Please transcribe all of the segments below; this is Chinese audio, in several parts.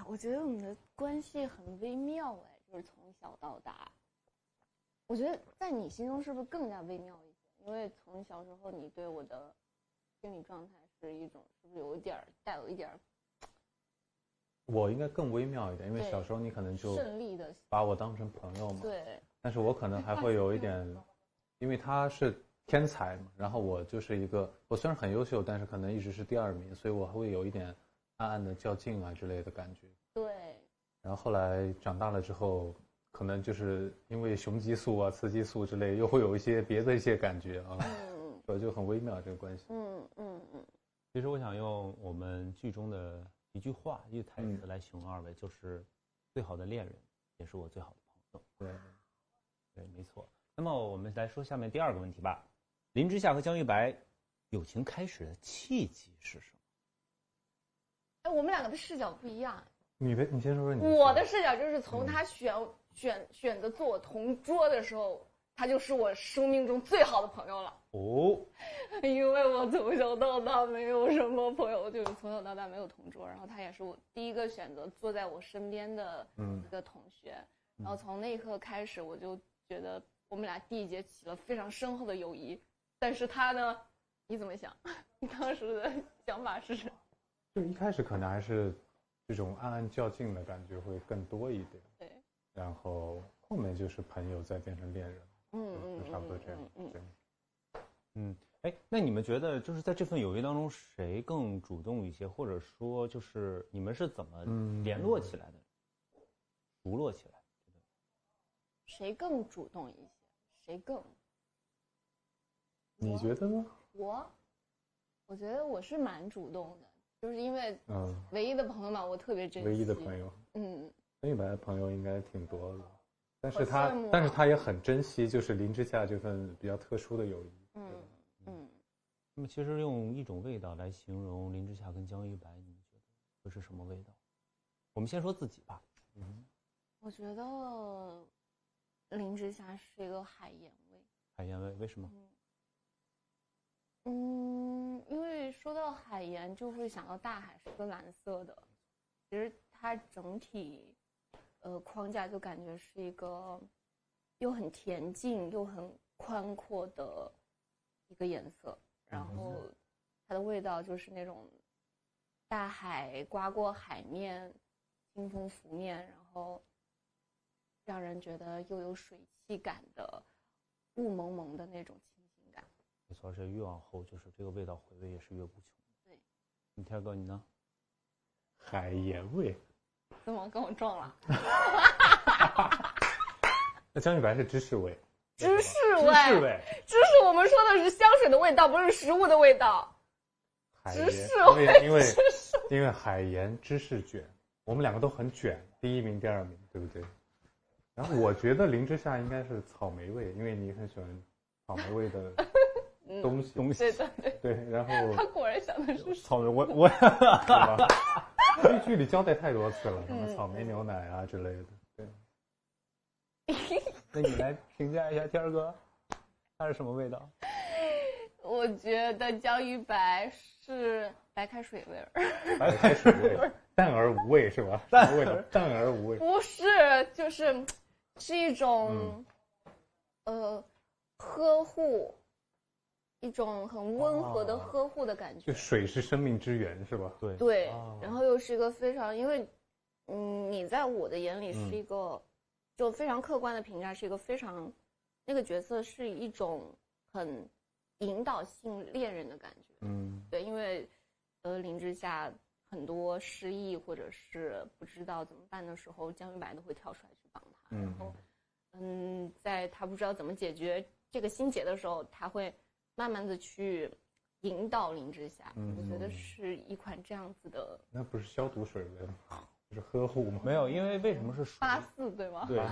我觉得我们的关系很微妙哎，就是从小到大。我觉得在你心中是不是更加微妙一些？因为从小时候你对我的心理状态是一种，是不是有一点带有一点？我应该更微妙一点，因为小时候你可能就胜利的把我当成朋友嘛。对。但是我可能还会有一点，因为他是天才嘛，然后我就是一个，我虽然很优秀，但是可能一直是第2名，所以我会有一点暗暗的较劲啊之类的感觉。对。然后后来长大了之后，可能就是因为雄激素啊、雌激素之类，又会有一些别的一些感觉啊，所以就很微妙这个关系。其实我想用我们剧中的一句话、一句台词来形容2位，就是最好的恋人，也是我最好的朋友。对，没错。那么我们来说下面第2个问题吧。林之夏和姜育白友情开始的契机是什么？哎，我们2个的视角不一样。你先说说你。我的视角就是从他选择做我同桌的时候，他就是我生命中最好的朋友了。因为我从小到大没有什么朋友，就是从小到大没有同桌，然后他也是我第一个选择坐在我身边的一个同学。然后从那一刻开始，我就觉得我们俩缔结起了非常深厚的友谊。但是他呢，你怎么想？你当时的想法是什么？就一开始可能还是这种暗暗较劲的感觉会更多一点。对。然后后面就是朋友再变成恋人。就差不多这样。那你们觉得就是在这份友谊当中，谁更主动一些，或者说就是你们是怎么联络起来的，熟络起来？谁更主动一些？谁更？你觉得呢？我觉得我是蛮主动的，就是因为唯一的朋友嘛，我特别珍惜。唯一的朋友。姜育白的朋友应该挺多的，但是他也很珍惜，就是林之夏这份比较特殊的友谊。那么其实用一种味道来形容林之夏跟姜育白，你们觉得会是什么味道？我们先说自己吧。我觉得林之夏是一个海盐味。海盐味为什么？因为说到海盐，就会想到大海是个蓝色的。其实它整体框架就感觉是一个又很恬静又很宽阔的一个颜色。然后它的味道就是那种大海刮过海面，清风拂面，然后让人觉得又有水汽感的雾蒙蒙的那种清新感。没错，而且越往后就是这个味道回味也是越无穷。对。你天哥你呢？海盐味。怎么跟我撞了？那姜育白是芝士味。芝士我们说的是香水的味道，不是食物的味道。芝士味。因为海盐芝士卷，我们2个都很卷，第1名第2名，对不对？然后我觉得林之夏应该是草莓味，因为你很喜欢草莓味的东西。对，然后他果然想的是草莓，我这剧里交代太多次了，什么草莓牛奶啊之类的。对。那你来评价一下天哥，它是什么味道？我觉得姜育白是白开水味儿。白开水味，淡而无味是吧？淡而无味。不是，是一种呵护，一种很温和的呵护的感觉。就水是生命之源是吧？对。然后又是一个非常，因为你在我的眼里是一个。就非常客观的评价，是一个非常，那个角色是一种很引导性恋人的感觉。对，因为林之夏很多失意或者是不知道怎么办的时候，姜育白都会跳出来去帮他。然后在他不知道怎么解决这个心结的时候，他会慢慢的去引导林之夏。我觉得是一款这样子的。那不是消毒水味吗？是呵护吗？没有，因为为什么是水？84对吗？对，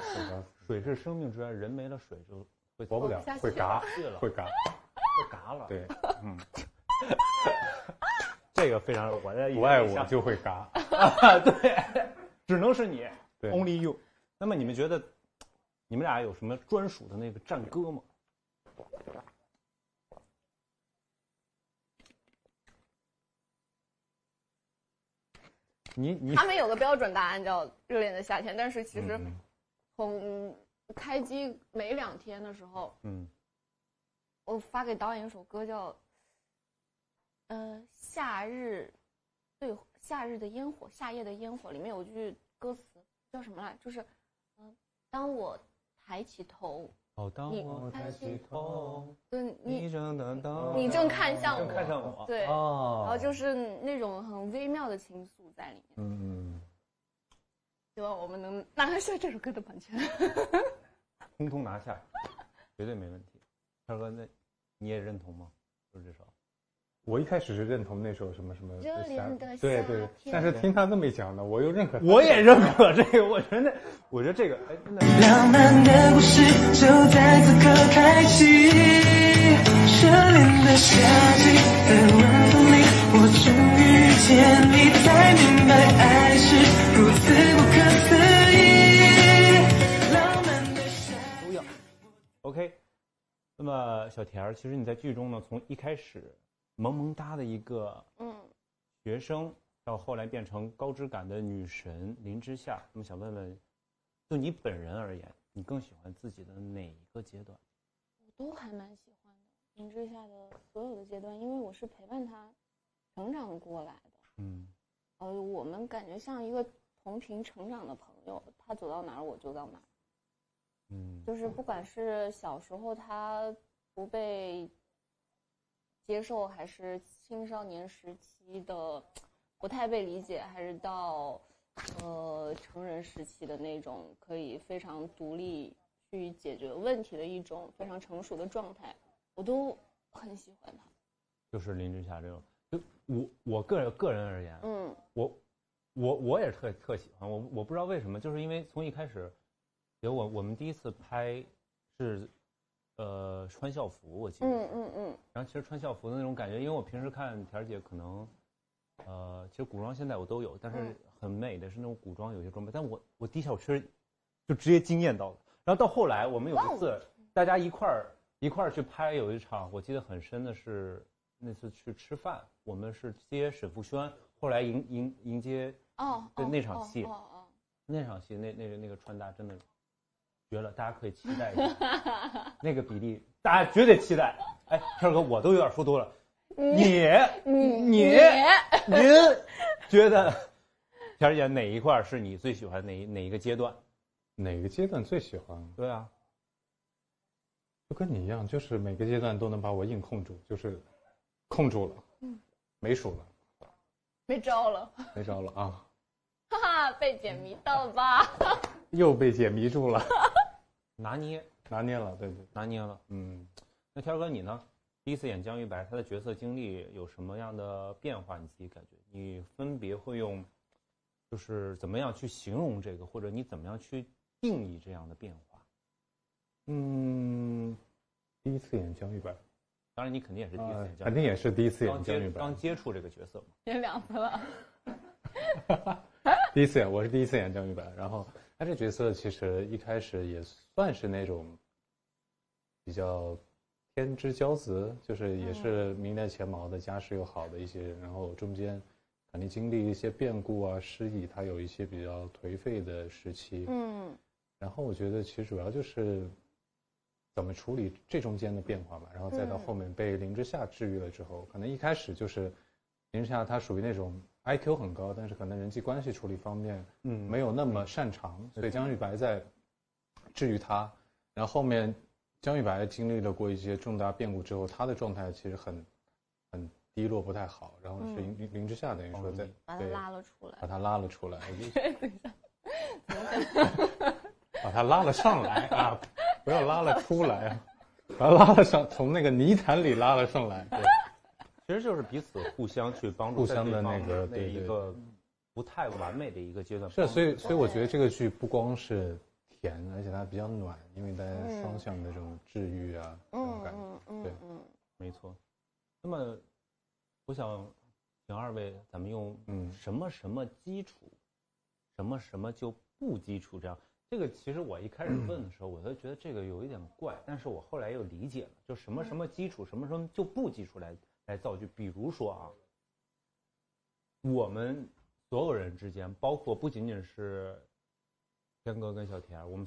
水是生命之源，人没了水就会活不了，会嘎了。对，这个非常我在不爱我就会嘎。对，只能是你 ，Only you。那么你们觉得，你们俩有什么专属的那个战歌吗？他们有个标准答案叫《热恋的夏天》，但是其实从开机没2天的时候，我发给导演一首歌叫夏日的烟火，夏夜的烟火，里面有句歌词叫什么来？就是当我抬起头。当我抬起头，你正看向我，看上我，对，然后就是那种很微妙的情愫在里面。希望我们能拿下这首歌的版权，通通拿下，绝对没问题。二哥，那你也认同吗？就是这首。我一开始是认同那首什么什么热恋的夏天，对，但是听他这么一讲呢，我又认可。我也认可这个，我觉得这个，真的。浪漫的故事就在此刻开启，热恋的夏季，在晚风里，我终于遇见你，才明白爱是如此不可思议。浪漫的夏季都要 OK。那么小田儿，其实你在剧中呢，从一开始萌萌哒的一个学生，到后来变成高质感的女神林之夏。那么想问问，就你本人而言，你更喜欢自己的哪一个阶段？我都还蛮喜欢的，林之夏的所有的阶段，因为我是陪伴她成长过来的。我们感觉像一个同频成长的朋友，她走到哪儿我就到哪儿。就是不管是小时候她不被接受，还是青少年时期的不太被理解，还是到成人时期的那种可以非常独立去解决问题的一种非常成熟的状态，我都很喜欢他。就是林之夏这种，就我个人而言，我也是特喜欢。我不知道为什么，就是因为从一开始，我们第一次拍是穿校服，我记得。然后其实穿校服的那种感觉，因为我平时看田儿姐可能，其实古装现在我都有，但是很美的是那种古装有些装备，但我第一下我确实就直接惊艳到了。然后到后来我们有一次大家一块儿去拍，有一场我记得很深的是那次去吃饭，我们是接沈富轩，后来迎接那场戏，那场戏那个穿搭真的绝了，大家可以期待一下那个比例，大家绝对期待。哎，天哥，我都有点说多了。您觉得田姐哪一块是你最喜欢哪一个阶段？哪个阶段最喜欢？对啊，就跟你一样，就是每个阶段都能把我硬控住，就是控住了，没数了，没招了啊！哈哈，被解谜到了吧？又被解谜住了，拿捏了，对，拿捏了。那天哥你呢？第一次演江玉白，他的角色经历有什么样的变化？你自己感觉？你分别会用，就是怎么样去形容这个，或者你怎么样去定义这样的变化？第一次演江玉白，当然你肯定也是第一次演江玉白，肯定也是第一次演江玉白，刚接触这个角色嘛。演2次了。第一次演，我是第一次演江玉白，然后他这角色其实一开始也算是那种比较天之骄子，就是也是名列前茅的，家世又好的一些人，然后中间肯定经历一些变故啊、失意，他有一些比较颓废的时期。然后我觉得其实主要就是怎么处理这中间的变化吧，然后再到后面被林之夏治愈了之后，可能一开始就是林之夏他属于那种 IQ 很高，但是可能人际关系处理方面没有那么擅长，所以江玉白在治愈他，然后后面江玉白经历了过一些重大变故之后，他的状态其实很低落，不太好，然后是林之夏等于说在把他拉了出来，把他拉了出来，把他拉了上来啊，不要拉了出来啊，把他拉了上，从那个泥潭里拉了上来。对，其实就是彼此互相去帮助，互相的那个那一个不太完美的一个阶段。是，所以我觉得这个剧不光是甜，而且它比较暖，因为大家双向的这种治愈啊，这种感觉。对，没错。那么，我想请二位，咱们用什么基础，什么就不基础这样。这个其实我一开始问的时候，我都觉得这个有一点怪，但是我后来又理解了，就什么基础，什么就不基础来造句。比如说啊，我们所有人之间，包括不仅仅是天哥跟小田，我们